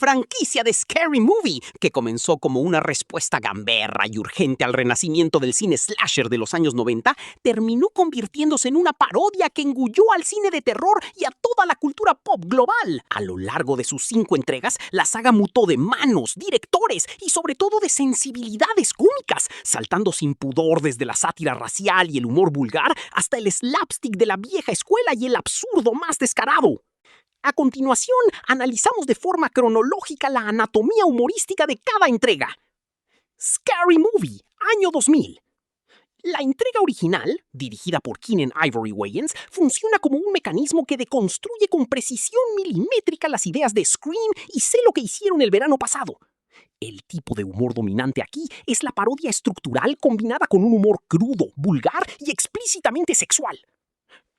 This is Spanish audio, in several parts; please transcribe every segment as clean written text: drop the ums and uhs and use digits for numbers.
franquicia de Scary Movie, que comenzó como una respuesta gamberra y urgente al renacimiento del cine slasher de los años 90, terminó convirtiéndose en una parodia que engulló al cine de terror y a toda la cultura pop global. A lo largo de sus 5 entregas, la saga mutó de manos, directores y sobre todo de sensibilidades cómicas, saltando sin pudor desde la sátira racial y el humor vulgar hasta el slapstick de la vieja escuela y el absurdo más descarado. A continuación, analizamos de forma cronológica la anatomía humorística de cada entrega. Scary Movie, año 2000. La entrega original, dirigida por Keenen Ivory Wayans, funciona como un mecanismo que deconstruye con precisión milimétrica las ideas de Scream y Sé lo que hicieron el verano pasado. El tipo de humor dominante aquí es la parodia estructural combinada con un humor crudo, vulgar y explícitamente sexual.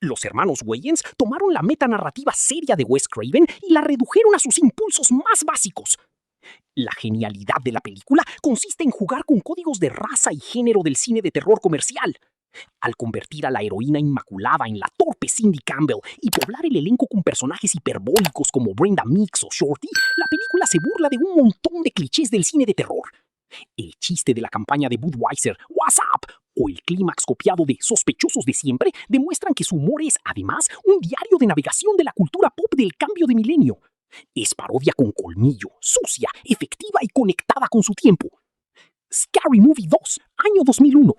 Los hermanos Wayans tomaron la metanarrativa seria de Wes Craven y la redujeron a sus impulsos más básicos. La genialidad de la película consiste en jugar con códigos de raza y género del cine de terror comercial. Al convertir a la heroína inmaculada en la torpe Cindy Campbell y poblar el elenco con personajes hiperbólicos como Brenda Mix o Shorty, la película se burla de un montón de clichés del cine de terror. El chiste de la campaña de Budweiser, "What's up?", o el clímax copiado de Sospechosos de Siempre demuestran que su humor es, además, un diario de navegación de la cultura pop del cambio de milenio. Es parodia con colmillo, sucia, efectiva y conectada con su tiempo. Scary Movie 2, año 2001.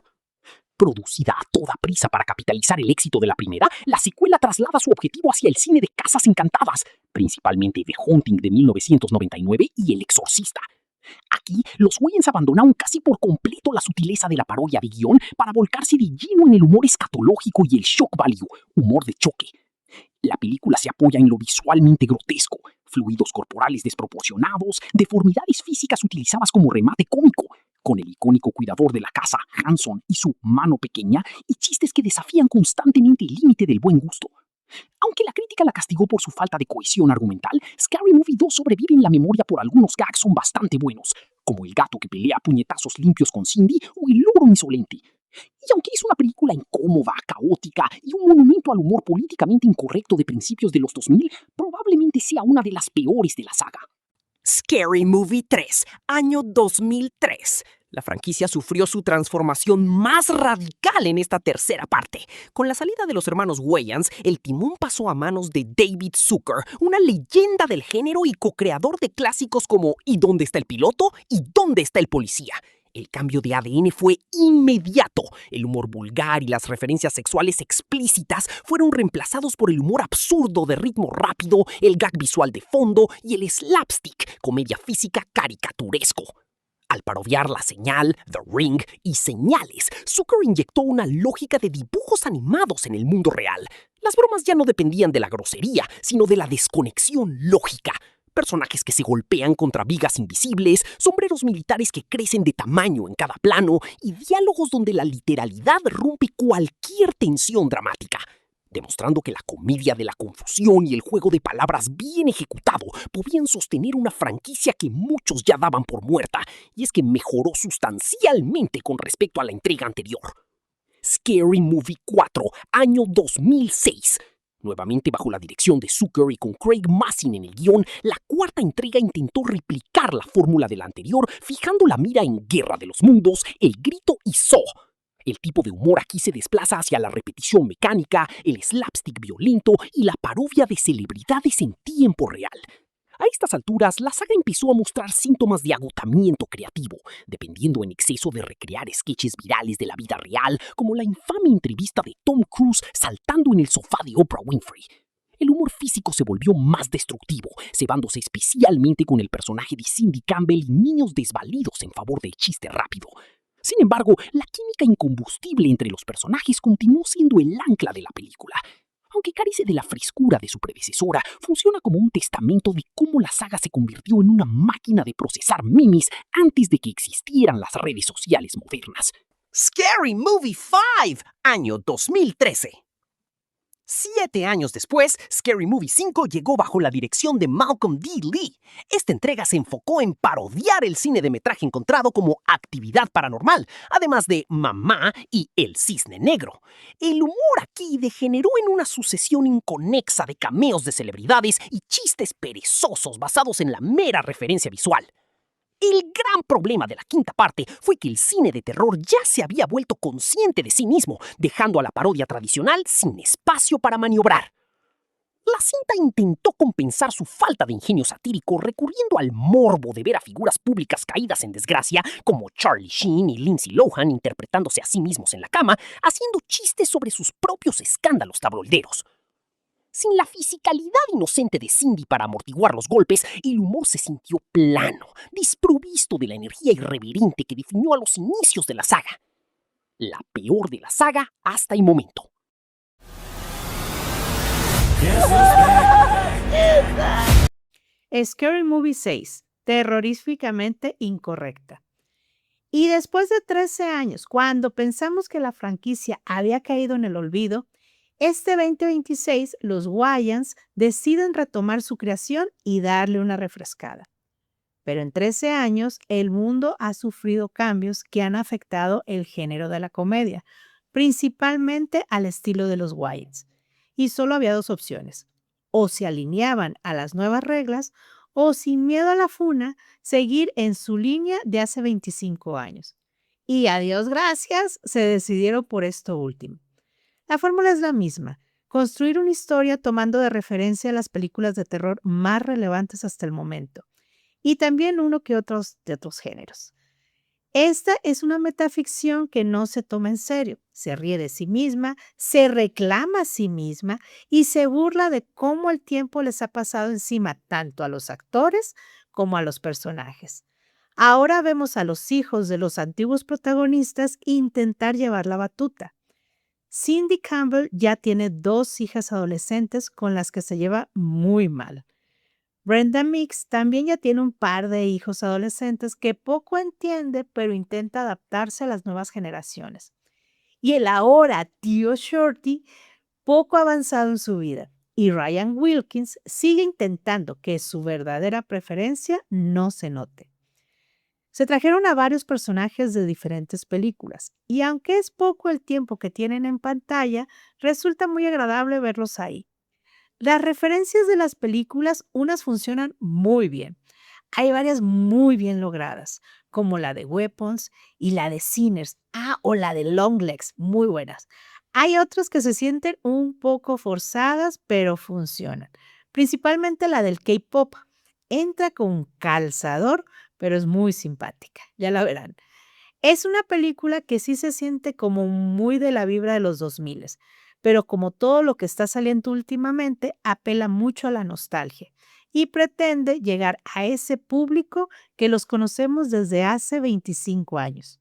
Producida a toda prisa para capitalizar el éxito de la primera, la secuela traslada su objetivo hacia el cine de casas encantadas, principalmente The Haunting de 1999 y El Exorcista. Aquí, los Wayans abandonaron casi por completo la sutileza de la parodia de guión para volcarse de lleno en el humor escatológico y el shock value, humor de choque. La película se apoya en lo visualmente grotesco, fluidos corporales desproporcionados, deformidades físicas utilizadas como remate cómico, con el icónico cuidador de la casa, Hanson, y su mano pequeña, y chistes que desafían constantemente el límite del buen gusto. Aunque la crítica la castigó por su falta de cohesión argumental, Scary Movie 2 sobrevive en la memoria por algunos gags son bastante buenos, como el gato que pelea a puñetazos limpios con Cindy o el logro insolente. Y aunque es una película incómoda, caótica y un monumento al humor políticamente incorrecto de principios de los 2000, probablemente sea una de las peores de la saga. Scary Movie 3, año 2003. La franquicia sufrió su transformación más radical en esta tercera parte. Con la salida de los hermanos Wayans, el timón pasó a manos de David Zucker, una leyenda del género y co-creador de clásicos como ¿Y dónde está el piloto? ¿Y dónde está el policía? El cambio de ADN fue inmediato. El humor vulgar y las referencias sexuales explícitas fueron reemplazados por el humor absurdo de ritmo rápido, el gag visual de fondo y el slapstick, comedia física caricaturesco. Al parodiar La Señal, The Ring y Señales, Zucker inyectó una lógica de dibujos animados en el mundo real. Las bromas ya no dependían de la grosería, sino de la desconexión lógica. Personajes que se golpean contra vigas invisibles, sombreros militares que crecen de tamaño en cada plano y diálogos donde la literalidad rompe cualquier tensión dramática, demostrando que la comedia de la confusión y el juego de palabras bien ejecutado podían sostener una franquicia que muchos ya daban por muerta, y es que mejoró sustancialmente con respecto a la entrega anterior. Scary Movie 4, año 2006. Nuevamente bajo la dirección de Zucker y con Craig Mazin en el guión, la cuarta entrega intentó replicar la fórmula de la anterior, fijando la mira en Guerra de los Mundos, El Grito y Saw. El tipo de humor aquí se desplaza hacia la repetición mecánica, el slapstick violento y la parodia de celebridades en tiempo real. A estas alturas, la saga empezó a mostrar síntomas de agotamiento creativo, dependiendo en exceso de recrear sketches virales de la vida real, como la infame entrevista de Tom Cruise saltando en el sofá de Oprah Winfrey. El humor físico se volvió más destructivo, cebándose especialmente con el personaje de Cindy Campbell y niños desvalidos en favor del chiste rápido. Sin embargo, la química incombustible entre los personajes continuó siendo el ancla de la película. Aunque carece de la frescura de su predecesora, funciona como un testamento de cómo la saga se convirtió en una máquina de procesar memes antes de que existieran las redes sociales modernas. Scary Movie 5, año 2013. 7 años después, Scary Movie 5 llegó bajo la dirección de Malcolm D. Lee. Esta entrega se enfocó en parodiar el cine de metraje encontrado como actividad paranormal, además de Mamá y El Cisne Negro. El humor aquí degeneró en una sucesión inconexa de cameos de celebridades y chistes perezosos basados en la mera referencia visual. El gran problema de la quinta parte fue que el cine de terror ya se había vuelto consciente de sí mismo, dejando a la parodia tradicional sin espacio para maniobrar. La cinta intentó compensar su falta de ingenio satírico recurriendo al morbo de ver a figuras públicas caídas en desgracia, como Charlie Sheen y Lindsay Lohan interpretándose a sí mismos en la cama, haciendo chistes sobre sus propios escándalos tabloideros. Sin la fisicalidad inocente de Cindy para amortiguar los golpes, el humor se sintió plano, desprovisto de la energía irreverente que definió a los inicios de la saga. La peor de la saga hasta el momento. Scary Movie 6, terroríficamente incorrecta. Y después de 13 años, cuando pensamos que la franquicia había caído en el olvido, este 2026 los Wayans deciden retomar su creación y darle una refrescada. Pero en 13 años, el mundo ha sufrido cambios que han afectado el género de la comedia, principalmente al estilo de los Wayans. Y solo había 2 opciones: o se alineaban a las nuevas reglas, o sin miedo a la funa, seguir en su línea de hace 25 años. Y a Dios gracias, se decidieron por esto último. La fórmula es la misma: construir una historia tomando de referencia las películas de terror más relevantes hasta el momento, y también uno que otros de otros géneros. Esta es una metaficción que no se toma en serio, se ríe de sí misma, se reclama a sí misma y se burla de cómo el tiempo les ha pasado encima tanto a los actores como a los personajes. Ahora vemos a los hijos de los antiguos protagonistas intentar llevar la batuta. Cindy Campbell ya tiene 2 hijas adolescentes con las que se lleva muy mal. Brenda Mix también ya tiene un par de hijos adolescentes que poco entiende, pero intenta adaptarse a las nuevas generaciones. Y el ahora tío Shorty, poco avanzado en su vida. Y Ryan Wilkins sigue intentando que su verdadera preferencia no se note. Se trajeron a varios personajes de diferentes películas, y aunque es poco el tiempo que tienen en pantalla, resulta muy agradable verlos ahí. Las referencias de las películas, unas funcionan muy bien. Hay varias muy bien logradas, como la de Weapons y la de Sinners, o la de Longlegs, muy buenas. Hay otras que se sienten un poco forzadas, pero funcionan. Principalmente la del K-pop. Entra con calzador, pero es muy simpática, ya la verán. Es una película que sí se siente como muy de la vibra de los 2000, pero como todo lo que está saliendo últimamente, apela mucho a la nostalgia y pretende llegar a ese público que los conocemos desde hace 25 años.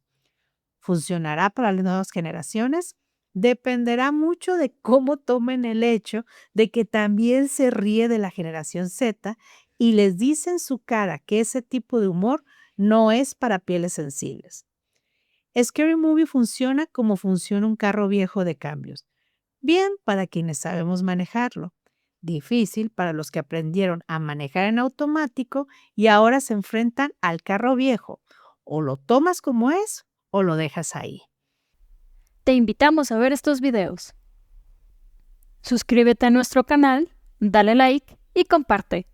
¿Funcionará para las nuevas generaciones? Dependerá mucho de cómo tomen el hecho de que también se ríe de la generación Z y les dice en su cara que ese tipo de humor no es para pieles sensibles. Scary Movie funciona como funciona un carro viejo de cambios. Bien para quienes sabemos manejarlo. Difícil para los que aprendieron a manejar en automático y ahora se enfrentan al carro viejo. O lo tomas como es o lo dejas ahí. Te invitamos a ver estos videos. Suscríbete a nuestro canal, dale like y comparte.